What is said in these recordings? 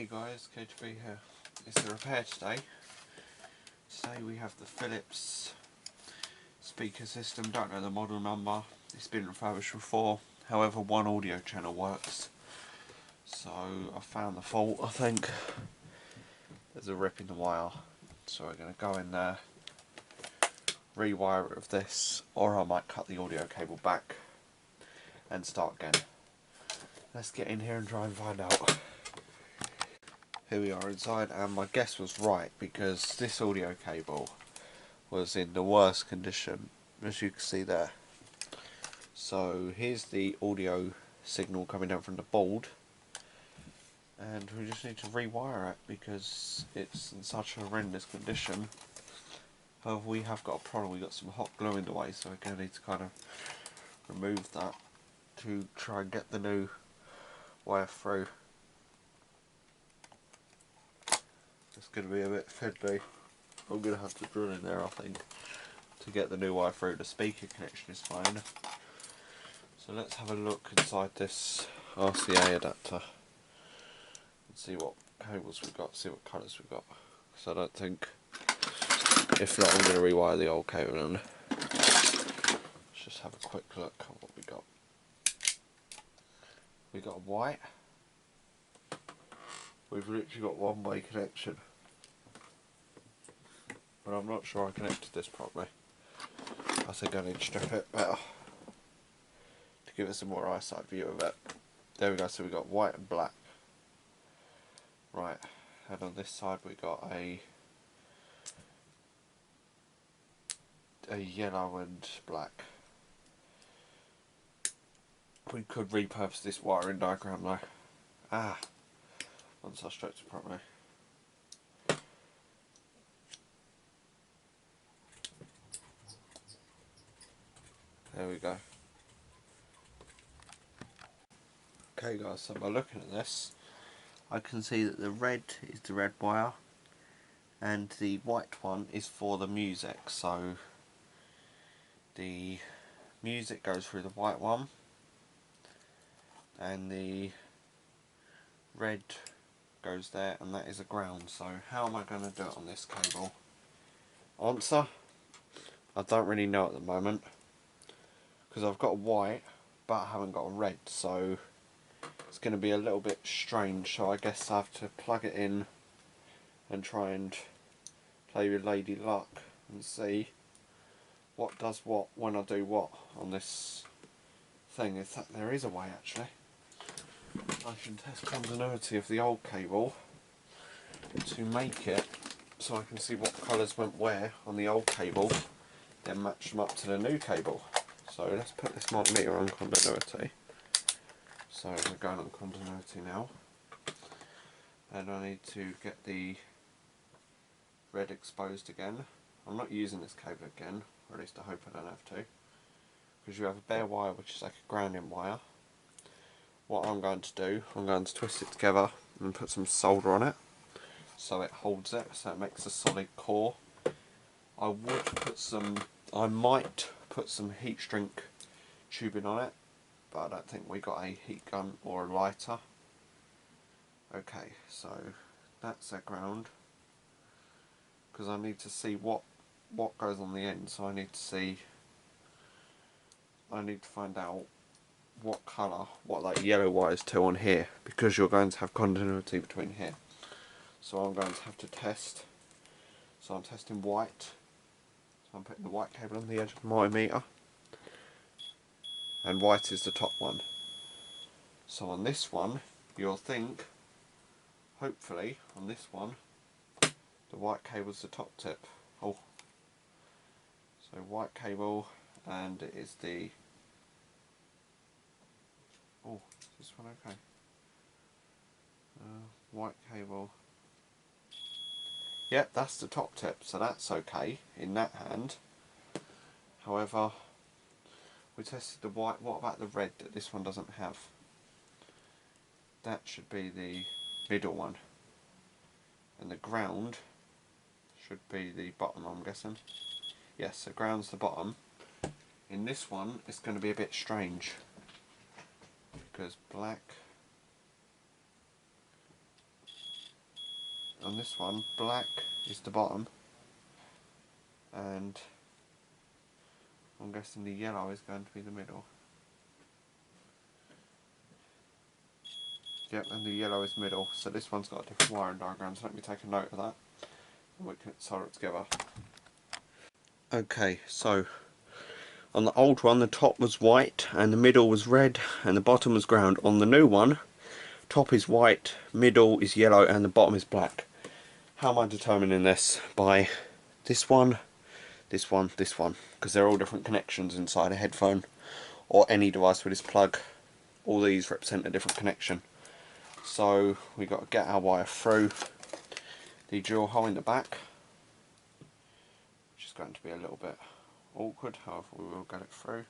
Hey guys, good to be here. It's a repair today. Today we have the Phillips speaker system, don't know the model number. It's been refurbished before, however one audio channel works. So I found the fault, I think. There's a rip in the wire. So we're going to go in there, rewire it with this, or I might cut the audio cable back and start again. Let's get in here and try and find out. Here we are inside, and my guess was right because this audio cable was in the worst condition, as you can see there. So here's the audio signal coming down from the board, and we just need to rewire it because it's in such a horrendous condition. However, we have got a problem. We've got some hot glue in the way, so we're going to need to kind of remove that to try and get the new wire through. It's going to be a bit fiddly. I'm going to have to drill in there, I think, to get the new wire through. The speaker connection is fine. So let's have a look inside this RCA adapter and see what cables we've got, see what colours we've got. Because I don't think, if not, I'm going to rewire the old cable in. Let's just have a quick look at what we got. We got a white. We've literally got one-way connection, but I'm not sure I connected this properly. I think I need to strip it better to give us a more eyesight view of it. There we go, so we got white and black. Right, and on this side we got a yellow and black. We could repurpose this wiring diagram though. Once I stretch it properly. There we go. Okay guys, so by looking at this, I can see that the red is the red wire and the white one is for the music. So the music goes through the white one and the red goes there, and that is a ground. So how am I going to do it on this cable? Answer, I don't really know at the moment because I've got a white but I haven't got a red, so it's going to be a little bit strange. So I guess I have to plug it in and try and play with Lady Luck and see what does what when I do what on this thing. If that there is a way actually, I can test continuity of the old cable to make it so I can see what colours went where on the old cable, then match them up to the new cable. So let's put this multimeter on continuity. So we're going on continuity now, and I need to get the red exposed again. I'm not using this cable again, or at least I hope I don't have to, because you have a bare wire which is like a grounding wire. What I'm going to do, I'm going to twist it together and put some solder on it so it holds it, so it makes a solid core. I might put some heat shrink tubing on it, but I don't think we got a heat gun or a lighter. Okay, so that's our ground, because I need to see what goes on the end. So I need to find out what colour, what that yellow wire is to on here, because you're going to have continuity between here. So I'm going to have to test. So I'm testing white. So I'm putting the white cable on the edge of the multimeter, and white is the top one. So on this one, you'll think, hopefully, on this one, the white cable's the top tip. Oh, so white cable, and it is the. Oh, is this one okay? White cable. Yep, that's the top tip, so that's okay in that hand. However, we tested the white. What about the red that this one doesn't have? That should be the middle one, and the ground should be the bottom, I'm guessing. Yes, the ground's the bottom. In this one, it's going to be a bit strange because black on this one, black is the bottom, and I'm guessing the yellow is going to be the middle. Yep, and the yellow is middle, so this one's got a different wiring diagram, so let me take a note of that, and we can solder it together. Okay, so on the old one the top was white, and the middle was red, and the bottom was ground. On the new one, top is white, middle is yellow, and the bottom is black. How am I determining this? By this one, this one, this one, because they're all different connections inside a headphone or any device with this plug. All these represent a different connection. So we got to get our wire through the drill hole in the back, which is going to be a little bit awkward, however we will get it through.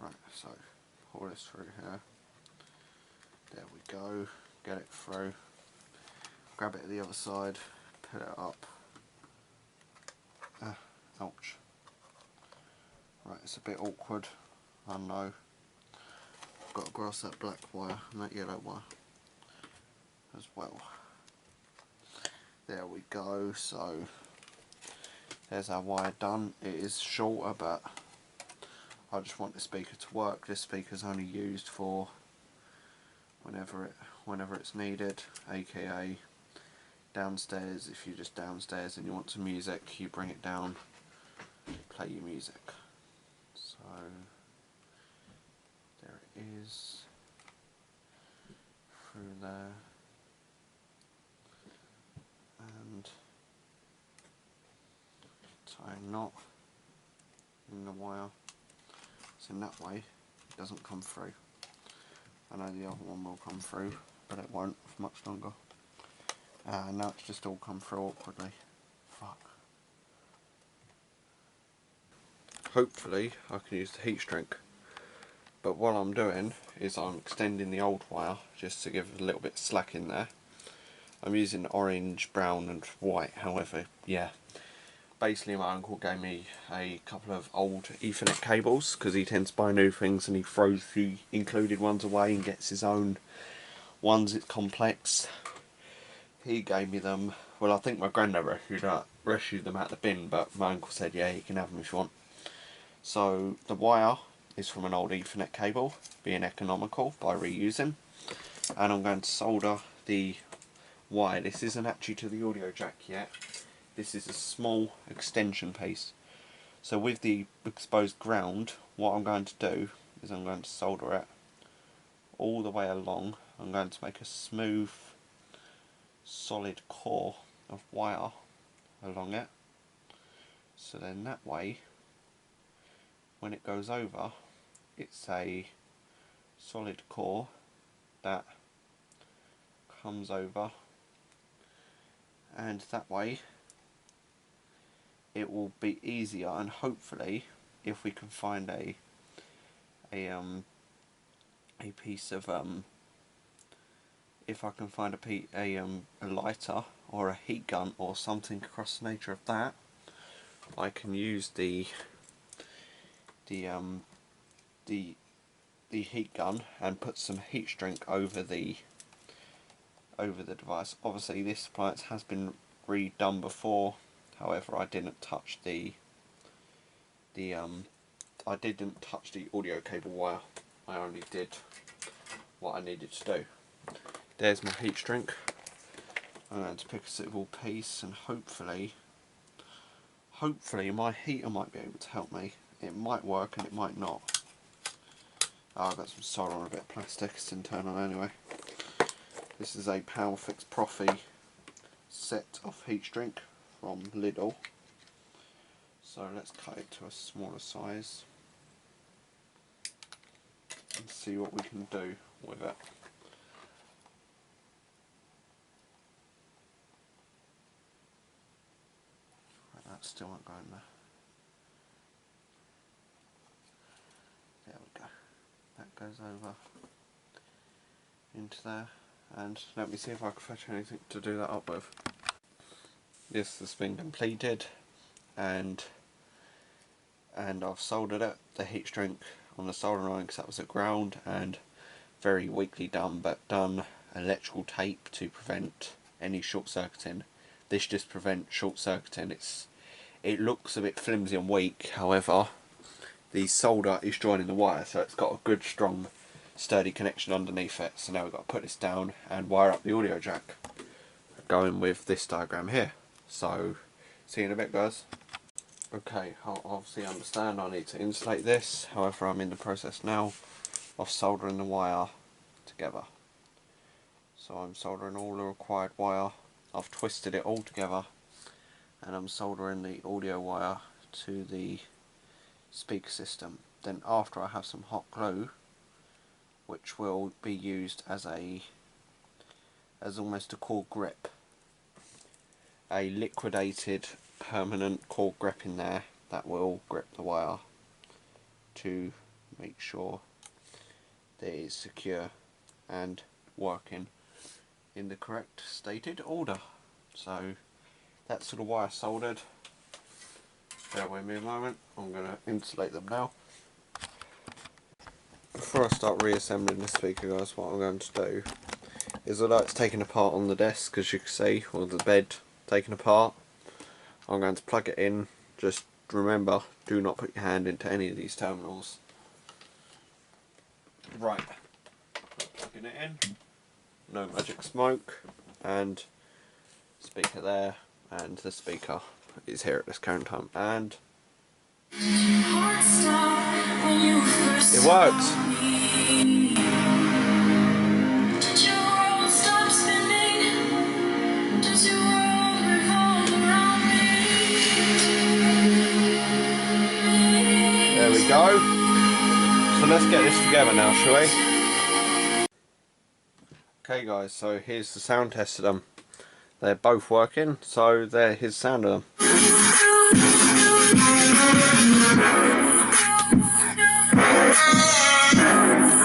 Right, so pull this through here. There we go. Get it through. Grab it at the other side. Put it up. Ouch. Right, it's a bit awkward. I know. I've got to grasp that black wire and that yellow wire as well. There we go. So there's our wire done. It is shorter, but I just want the speaker to work. This speaker's only used for whenever it's needed, aka downstairs. If you're just downstairs and you want some music, you bring it down, play your music. So there it is, through there, and tie a knot in the wire. So in that way it doesn't come through. I know the other one will come through, but it won't for much longer. Now it's just all come through awkwardly. Fuck. Hopefully I can use the heat shrink. But what I'm doing is I'm extending the old wire just to give it a little bit of slack in there. I'm using orange, brown and white, however, yeah. Basically my uncle gave me a couple of old Ethernet cables because he tends to buy new things and he throws the included ones away and gets his own ones. It's complex. He gave me them. Well, I think my granddad rescued them out the bin, but my uncle said, yeah, you can have them if you want. So the wire is from an old Ethernet cable, being economical by reusing, and I'm going to solder the wire. This isn't actually to the audio jack yet. This is a small extension piece. So with the exposed ground, what I'm going to do is I'm going to solder it all the way along. I'm going to make a smooth, solid core of wire along it. So then that way, when it goes over, it's a solid core that comes over, and that way it will be easier. And hopefully if we can find a piece of if I can find a lighter or a heat gun or something across the nature of that, I can use the heat gun and put some heat shrink over the device. Obviously this appliance has been redone before, however I didn't touch the audio cable wire. I only did what I needed to do. There's my heat shrink. I'm going to pick a suitable piece and hopefully my heater might be able to help me. It might work and it might not. Oh, I've got some solder on a bit of plastic, it's internal anyway. This is a Powerfix Profi set of heat shrink from Lidl. So let's cut it to a smaller size and see what we can do with it. Right, that still won't go in there. There we go. That goes over into there, and let me see if I can fetch anything to do that up with. This has been completed, and I've soldered it. The heat shrink on the soldering iron because that was at ground and very weakly done, but done electrical tape to prevent any short circuiting. This just prevents short circuiting. It looks a bit flimsy and weak, however the solder is joining the wire, so it's got a good strong sturdy connection underneath it. So now we've got to put this down and wire up the audio jack, going with this diagram here. So see you in a bit, guys. Okay, I obviously understand I need to insulate this, however I'm in the process now of soldering the wire together. So I'm soldering all the required wire, I've twisted it all together, and I'm soldering the audio wire to the speaker system. Then after, I have some hot glue which will be used as almost a core grip, a liquidated permanent core grip in there that will grip the wire to make sure that it is secure and working in the correct stated order. So that's the wire soldered. Bear with me a moment, I'm going to insulate them now. Before I start reassembling the speaker, guys, what I'm going to do is, although it's taken apart on the desk, as you can see, or the bed taken apart, I'm going to plug it in. Just remember, do not put your hand into any of these terminals. Right, plugging it in, no magic smoke, and speaker there, and the speaker is here at this current time, and it works. There we go. So let's get this together now, shall we? Okay guys, so here's the sound test of them. They're both working, so here's the sound of them.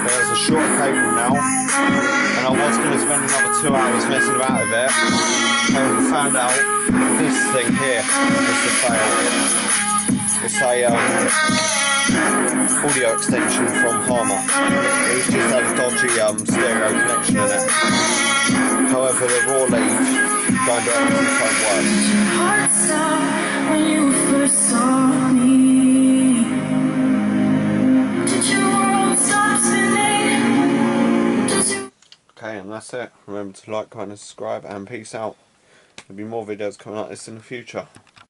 There's a short cable now, and I was going to spend another 2 hours messing about with it. However, I found out this thing here is the fail. It's a audio extension from Harmer. It just had a dodgy stereo connection in it. However, the raw lead kind of works. Okay, and that's it. Remember to like, comment, and subscribe, and peace out. There'll be more videos coming like this in the future.